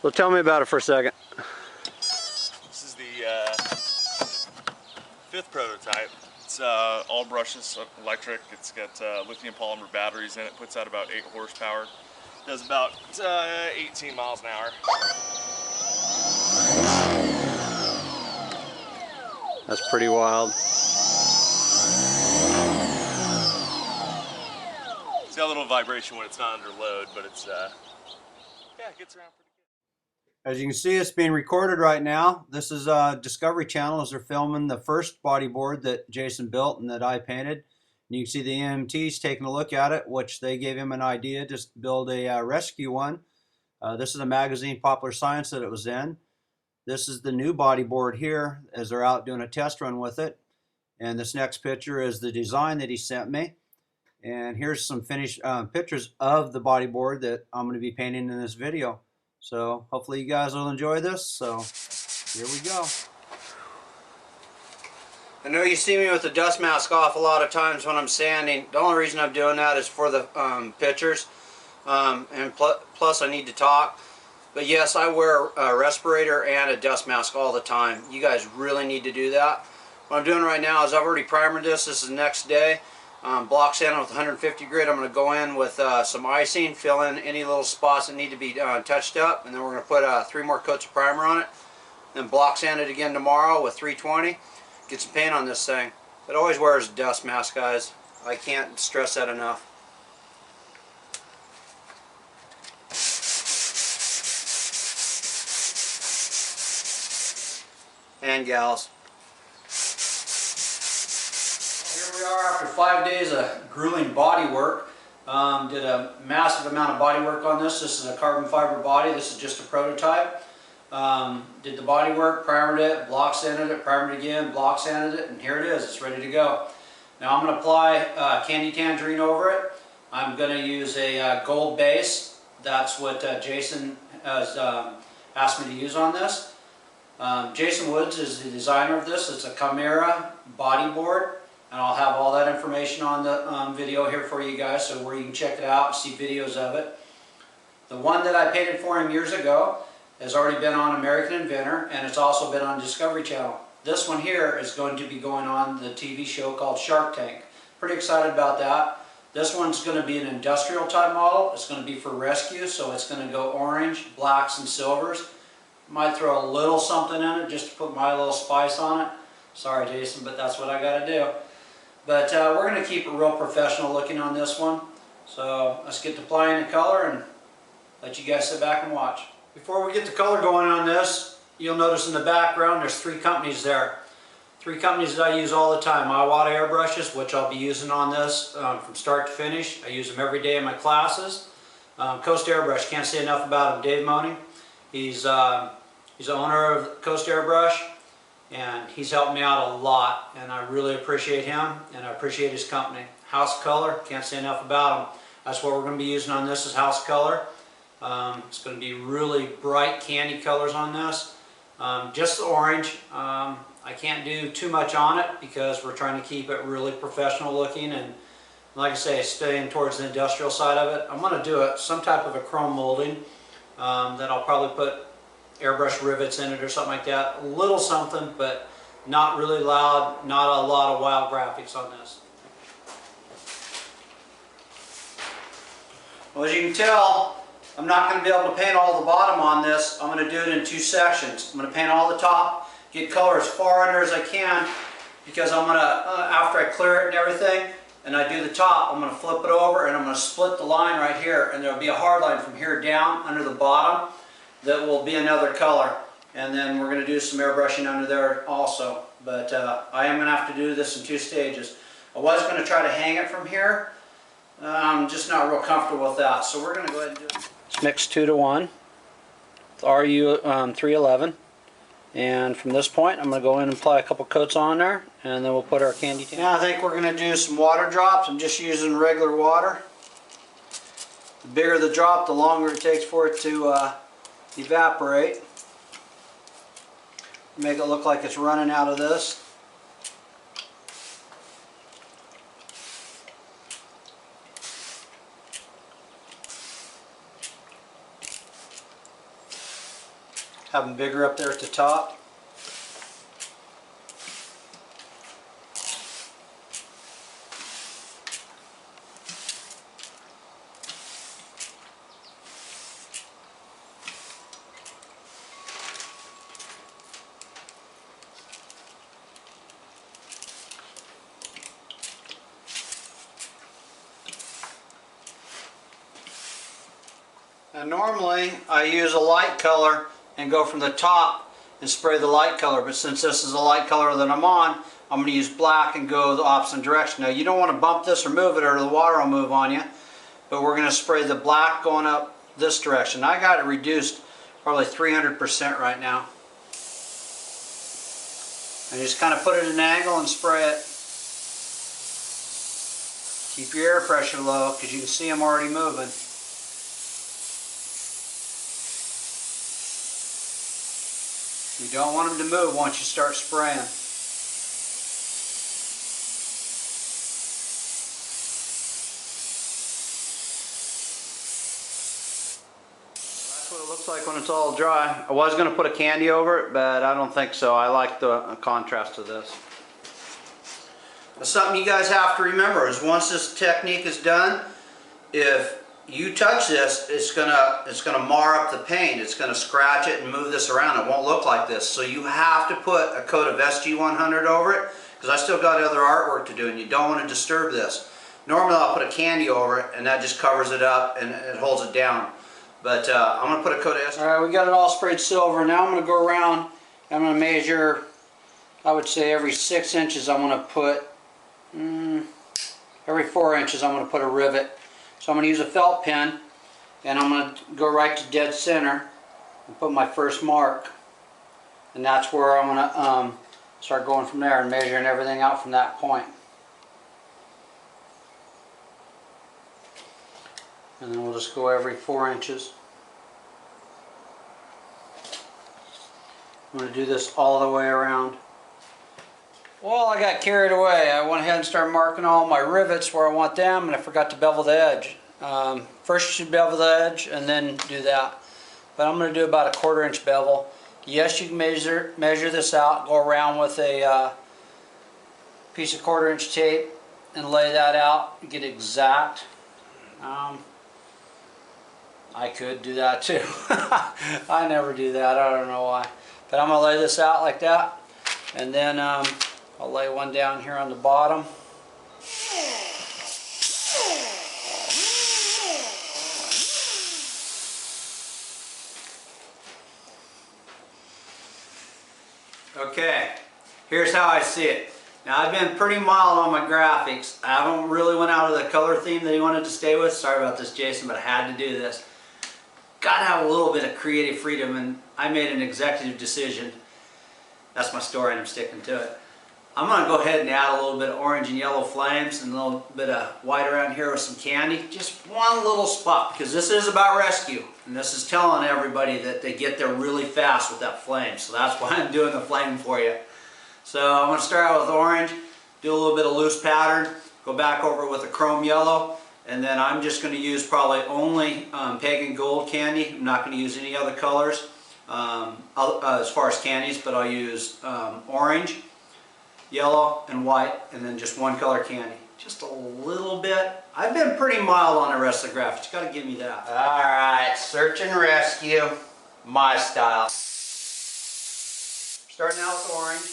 Well, tell me about it for a second. This is the 5th prototype. It's all brushless electric. It's got lithium polymer batteries in it. Puts out about 8 horsepower. Does about 18 miles an hour. That's pretty wild. It's got a little vibration when it's not under load, but it's yeah, it gets around pretty good. As you can see, it's being recorded right now. This is Discovery Channel as they're filming the first bodyboard that Jason built and that I painted. And you can see the EMTs taking a look at it, which they gave him an idea to build a rescue one. This is a magazine, Popular Science, that it was in. This is the new bodyboard here as they're out doing a test run with it. And this next picture is the design that he sent me. And here's some finished pictures of the bodyboard that I'm going to be painting in this video. So hopefully you guys will enjoy this. So here we go. I know you see me with the dust mask off a lot of times when I'm sanding. The only reason I'm doing that is for the pictures. And plus I need to talk. But yes, I wear a respirator and a dust mask all the time. You guys really need to do that. What I'm doing right now is I've already primered this. This is the next day. Block sanding with 150 grit. I'm going to go in with some icing, fill in any little spots that need to be touched up, and then we're going to put 3 more coats of primer on it. Then block sand it again tomorrow with 320. Get some paint on this thing. It always wears a dust mask, guys. I can't stress that enough. And gals. Here we are after 5 days of grueling body work. Did a massive amount of body work on this. This is a carbon fiber body. This is just a prototype. Did the body work, primered it, block sanded it, primered it again, block sanded it, and here it is. It's ready to go. Now I'm going to apply candy tangerine over it. I'm going to use a gold base. That's what Jason has asked me to use on this. Jason Woods is the designer of this. It's a Kymera bodyboard. And I'll have all that information on the video here for you guys, so where you can check it out and see videos of it. The one that I painted for him years ago has already been on American Inventor, and it's also been on Discovery Channel. This one here is going to be going on the TV show called Shark Tank. Pretty excited about that. This one's going to be an industrial type model. It's going to be for rescue, so it's going to go orange, blacks, and silvers. Might throw a little something in it just to put my little spice on it. Sorry, Jason, but that's what I got to do. But we're going to keep it real professional looking on this one. So let's get to applying the color and let you guys sit back and watch. Before we get the color going on this, you'll notice in the background there's 3 companies there. 3 companies that I use all the time. Iwata airbrushes, which I'll be using on this from start to finish. I use them every day in my classes. Coast Airbrush, can't say enough about him. Dave Money. He's the owner of Coast Airbrush. And he's helped me out a lot, and I really appreciate him, and I appreciate his company. House Color, can't say enough about him. That's what we're going to be using on this, is House Color. It's going to be really bright candy colors on this. Just the orange. I can't do too much on it because we're trying to keep it really professional looking, and like I say, staying towards the industrial side of it. I'm going to do some type of a chrome molding that I'll probably put airbrush rivets in it or something like that. A little something, but not really loud, not a lot of wild graphics on this. Well, as you can tell, I'm not going to be able to paint all the bottom on this. I'm going to do it in 2 sections. I'm going to paint all the top, get color as far under as I can, because I'm going to, after I clear it and everything, and I do the top, I'm going to flip it over and I'm going to split the line right here, and there'll be a hard line from here down under the bottom. That will be another color, and then we're going to do some airbrushing under there also. But I am going to have to do this in 2 stages. I was going to try to hang it from here. I'm just not real comfortable with that, so we're going to go ahead and do it. It's mixed 2 to 1 with RU 311, and from this point I'm going to go in and apply a couple coats on there, and then we'll put our candy tan. Now I think we're going to do some water drops. I'm just using regular water. The bigger the drop, the longer it takes for it to evaporate. Make it look like it's running out of this. have them bigger up there at the top. Now normally I use a light color and go from the top and spray the light color, but since this is a light color that I'm on, I'm going to use black and go the opposite direction. Now you don't want to bump this or move it or the water will move on you, but we're going to spray the black going up this direction. I got it reduced probably 300% right now. And just kind of put it at an angle and spray it. Keep your air pressure low because you can see I'm already moving. You don't want them to move once you start spraying. That's what it looks like when it's all dry. I was going to put a candy over it, but I don't think so. I like the contrast of this. Something you guys have to remember is once this technique is done, if you touch this, it's gonna mar up the paint. It's gonna scratch it and move this around. It won't look like this. So you have to put a coat of SG100 over it, because I still got other artwork to do, and you don't want to disturb this. Normally I'll put a candy over it, and that just covers it up and it holds it down. But I'm gonna put a coat of SG. All right, we got it all sprayed silver. Now I'm gonna go around. I'm gonna measure. I would say every 6 inches I'm gonna put. Every 4 inches I'm gonna put a rivet. So I'm going to use a felt pen, and I'm going to go right to dead center and put my first mark. And that's where I'm going to start going from there and measuring everything out from that point. And then we'll just go every 4 inches. I'm going to do this all the way around. Well, I got carried away. I went ahead and started marking all my rivets where I want them, and I forgot to bevel the edge. First you should bevel the edge and then do that. But I'm going to do about a 1/4 inch bevel. Yes, you can measure this out, go around with a piece of 1/4 inch tape and lay that out, get it exact. I could do that too. I never do that, I don't know why. But I'm going to lay this out like that, and then I'll lay one down here on the bottom. Okay, here's how I see it. Now I've been pretty mild on my graphics. I haven't really went out of the color theme that he wanted to stay with. Sorry about this, Jason, but I had to do this. Gotta have a little bit of creative freedom, and I made an executive decision. That's my story and I'm sticking to it. I'm going to go ahead and add a little bit of orange and yellow flames and a little bit of white around here with some candy. Just one little spot, because this is about rescue. And this is telling everybody that they get there really fast with that flame. So that's why I'm doing the flame for you. So I'm going to start out with orange, do a little bit of loose pattern, go back over with a chrome yellow, and then I'm just going to use probably only pagan gold candy. I'm not going to use any other colors as far as candies, but I'll use orange, yellow, and white, and then just one color candy. Just a little bit. I've been pretty mild on the rest of the graphics. You got to give me that. Alright, search and rescue, my style. Starting out with orange.